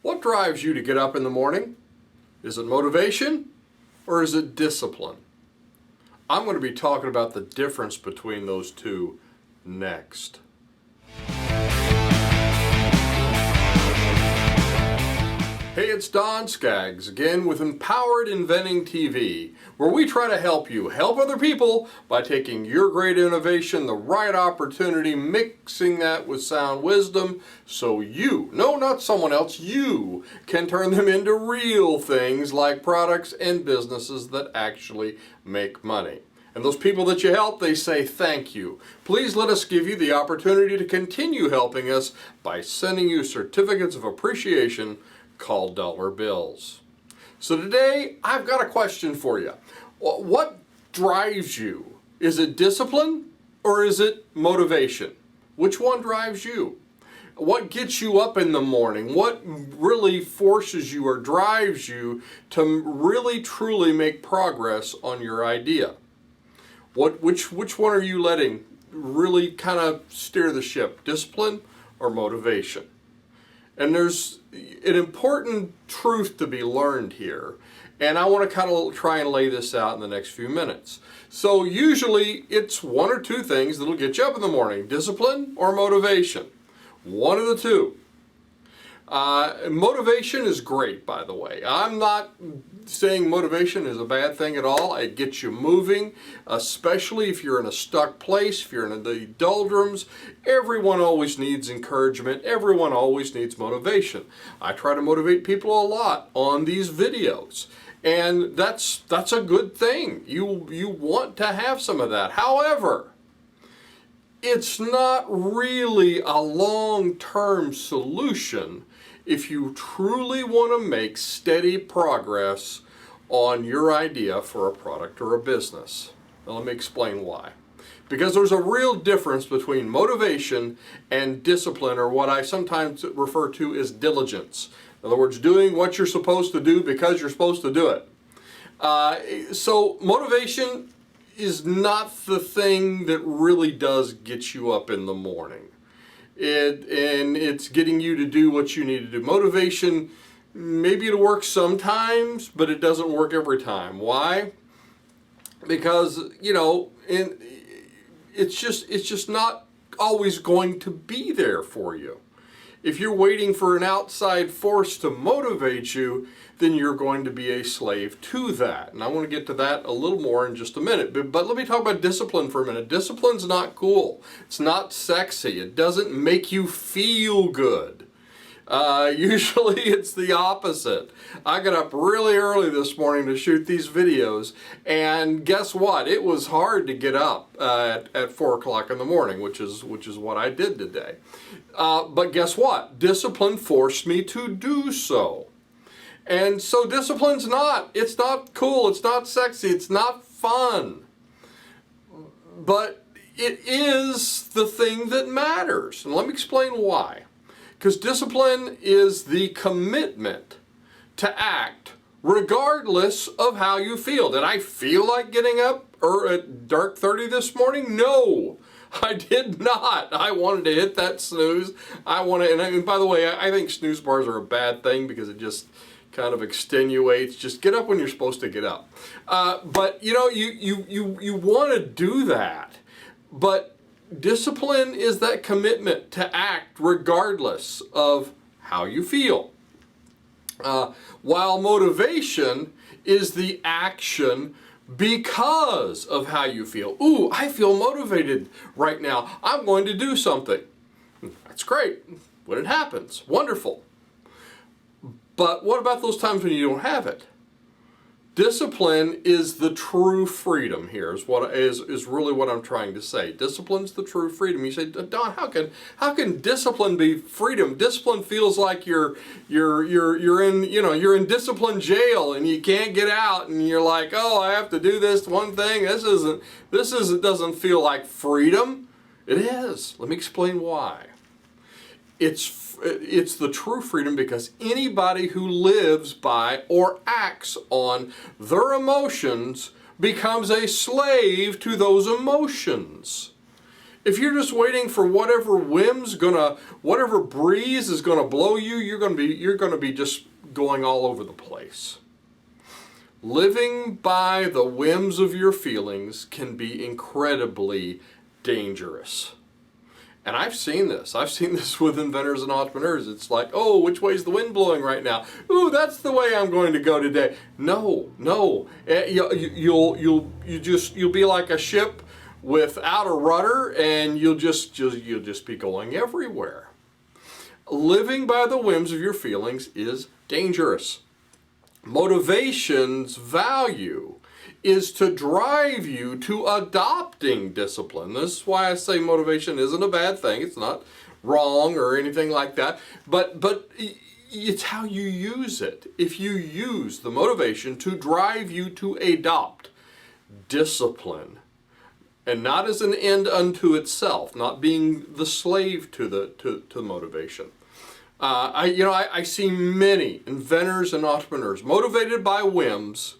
What drives you to get up in the morning? Is it motivation or is it discipline? I'm going to be talking about the difference between those two next. Hey, it's Don Skaggs again with Empowered Inventing TV, where we try to help you help other people by taking your great innovation, the right opportunity, mixing that with sound wisdom, so you, no, not someone else, you can turn them into real things like products and businesses that actually make money. And those people that you help, they say thank you. Please let us give you the opportunity to continue helping us by sending you certificates of appreciation called dollar bills. So today, I've got a question for you. What drives you? Is it discipline or is it motivation? Which one drives you? What gets you up in the morning? What really forces you or drives you to really truly make progress on your idea? Which one are you letting really kind of steer the ship? Discipline or motivation? And there's an important truth to be learned here. And I want to kind of try and lay this out in the next few minutes. So usually it's one or two things that'll get you up in the morning. Discipline or motivation. One of the two. Motivation is great, by the way. I'm not saying motivation is a bad thing at all. It gets you moving, especially if you're in a stuck place, if you're in the doldrums. Everyone always needs encouragement. Everyone always needs motivation. I try to motivate people a lot on these videos. And that's a good thing. You want to have some of that. However, it's not really a long-term solution if you truly want to make steady progress on your idea for a product or a business. Now let me explain why. Because there's a real difference between motivation and discipline, or what I sometimes refer to as diligence. In other words, doing what you're supposed to do because you're supposed to do it. So motivation is not the thing that really does get you up in the morning. And it's getting you to do what you need to do. Motivation, maybe it'll work sometimes, but it doesn't work every time. Why? Because, it's just not always going to be there for you. If you're waiting for an outside force to motivate you, then you're going to be a slave to that. And I want to get to that a little more in just a minute. But let me talk about discipline for a minute. Discipline's not cool. It's not sexy. It doesn't make you feel good. Usually it's the opposite. I got up really early this morning to shoot these videos, and guess what? It was hard to get up at 4 o'clock in the morning, which is what I did today. But guess what? Discipline forced me to do so. And so discipline's it's not cool, it's not sexy, it's not fun. But it is the thing that matters. And let me explain why. Because discipline is the commitment to act regardless of how you feel. Did I feel like getting up at dark 30 this morning? No, I did not. I wanted to hit that snooze. And by the way, I think snooze bars are a bad thing because it just kind of extenuates. Just get up when you're supposed to get up. But you want to do that. But discipline is that commitment to act regardless of how you feel. While motivation is the action because of how you feel. Ooh, I feel motivated right now. I'm going to do something. That's great when it happens. Wonderful. But what about those times when you don't have it? Discipline is the true freedom here, is really what I'm trying to say. Discipline's the true freedom. You say, Don, how can discipline be freedom? Discipline feels like you're in discipline jail and you can't get out, and you're like, oh, I have to do this one thing. This doesn't feel like freedom. It is. Let me explain why. It's the true freedom because anybody who lives by or acts on their emotions becomes a slave to those emotions. If you're just waiting for whatever whatever breeze is gonna blow you, you're gonna be just going all over the place. Living by the whims of your feelings can be incredibly dangerous. And I've seen this. I've seen this with inventors and entrepreneurs. It's like, oh, which way's the wind blowing right now? Ooh, that's the way I'm going to go today. No. You'll be like a ship without a rudder, and you'll just be going everywhere. Living by the whims of your feelings is dangerous. Motivation's value is to drive you to adopting discipline. This is why I say motivation isn't a bad thing. It's not wrong or anything like that. But it's how you use it. If you use the motivation to drive you to adopt discipline, and not as an end unto itself, not being the slave to the motivation. I see many inventors and entrepreneurs motivated by whims,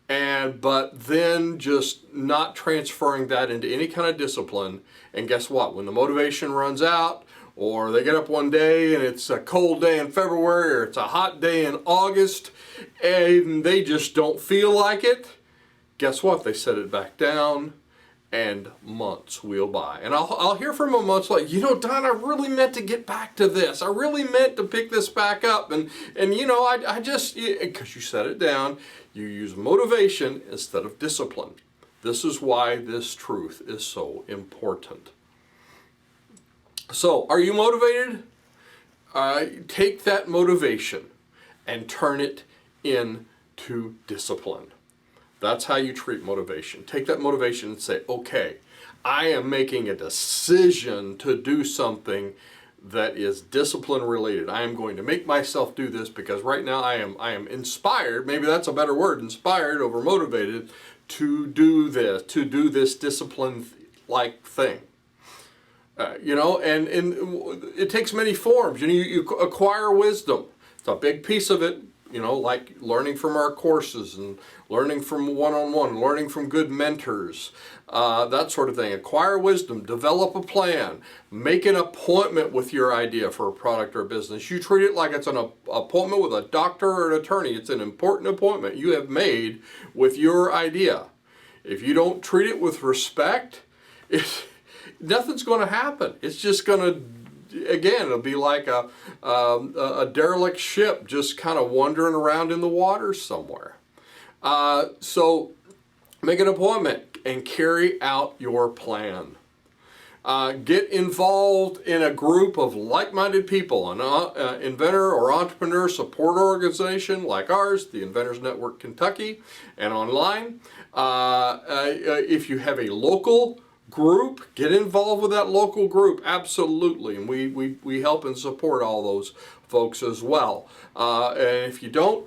but then just not transferring that into any kind of discipline. And guess what? When the motivation runs out, or they get up one day and it's a cold day in February, or it's a hot day in August, and they just don't feel like it, guess what? They set it back down, and months wheel by. And I'll hear from them months like, Don, I really meant to get back to this. I really meant to pick this back up. And I just, because you set it down, you use motivation instead of discipline. This is why this truth is so important. So, are you motivated? Take that motivation and turn it into discipline. That's how you treat motivation. Take that motivation and say, okay, I am making a decision to do something that is discipline related. I am going to make myself do this because right now I am inspired, maybe that's a better word, inspired over motivated to do this discipline-like thing. And it takes many forms. You acquire wisdom. It's a big piece of it. Like learning from our courses and learning from one-on-one, learning from good mentors, that sort of thing. Acquire wisdom, develop a plan, make an appointment with your idea for a product or business. You treat it like it's an appointment with a doctor or an attorney. It's an important appointment you have made with your idea. If you don't treat it with respect, nothing's going to happen. It's just going to, again, it'll be like a derelict ship just kind of wandering around in the water somewhere. So make an appointment and carry out your plan. Get involved in a group of like-minded people, an inventor or entrepreneur support organization like ours, the Inventors Network Kentucky, and online. If you have a local group, get involved with that local group, absolutely, and we help and support all those folks as well. And if you don't,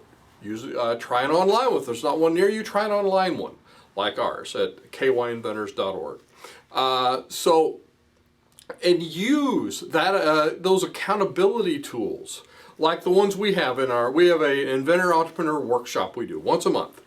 try an online one. If there's not one near you, try an online one like ours at kyinventors.org. And use that those accountability tools like the ones we have we have an inventor entrepreneur workshop we do once a month,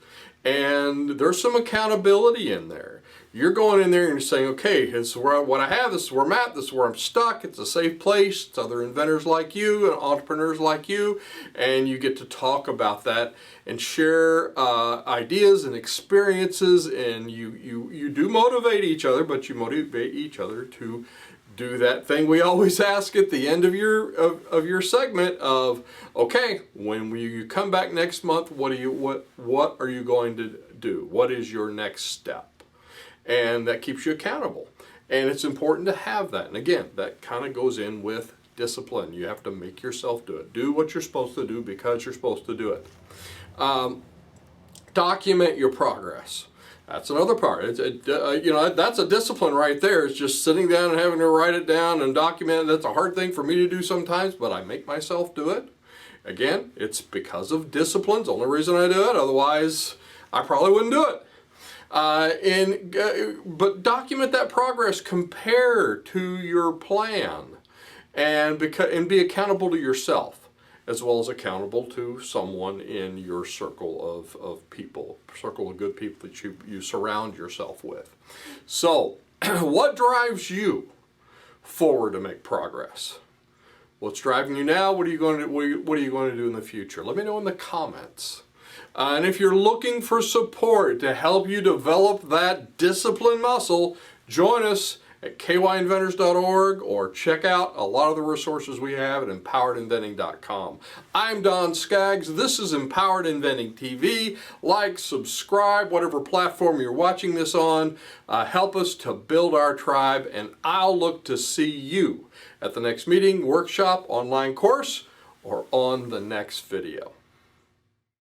and there's some accountability in there. You're going in there and you're saying, okay, this is what I have, this is where I'm at, this is where I'm stuck, it's a safe place, it's other inventors like you and entrepreneurs like you, and you get to talk about that and share ideas and experiences, and you do motivate each other, but you motivate each other to do that thing we always ask at the end of your segment of, okay, when you come back next month, what are you going to do? What is your next step? And that keeps you accountable. And it's important to have that. And again, that kind of goes in with discipline. You have to make yourself do it. Do what you're supposed to do because you're supposed to do it. Document your progress. That's another part. That's a discipline right there. It's just sitting down and having to write it down and document it. That's a hard thing for me to do sometimes, but I make myself do it. Again, it's because of discipline. It's the only reason I do it. Otherwise, I probably wouldn't do it. But document that progress, compare to your plan, and be accountable to yourself, as well as accountable to someone in your circle of people, circle of good people that you surround yourself with. So, What drives you forward to make progress? What's driving you now? What are you going to what are you going to do in the future? Let me know in the comments. And if you're looking for support to help you develop that discipline muscle, join us at kyinventors.org or check out a lot of the resources we have at empoweredinventing.com. I'm Don Skaggs. This is Empowered Inventing TV. Like, subscribe, whatever platform you're watching this on. Help us to build our tribe, and I'll look to see you at the next meeting, workshop, online course, or on the next video.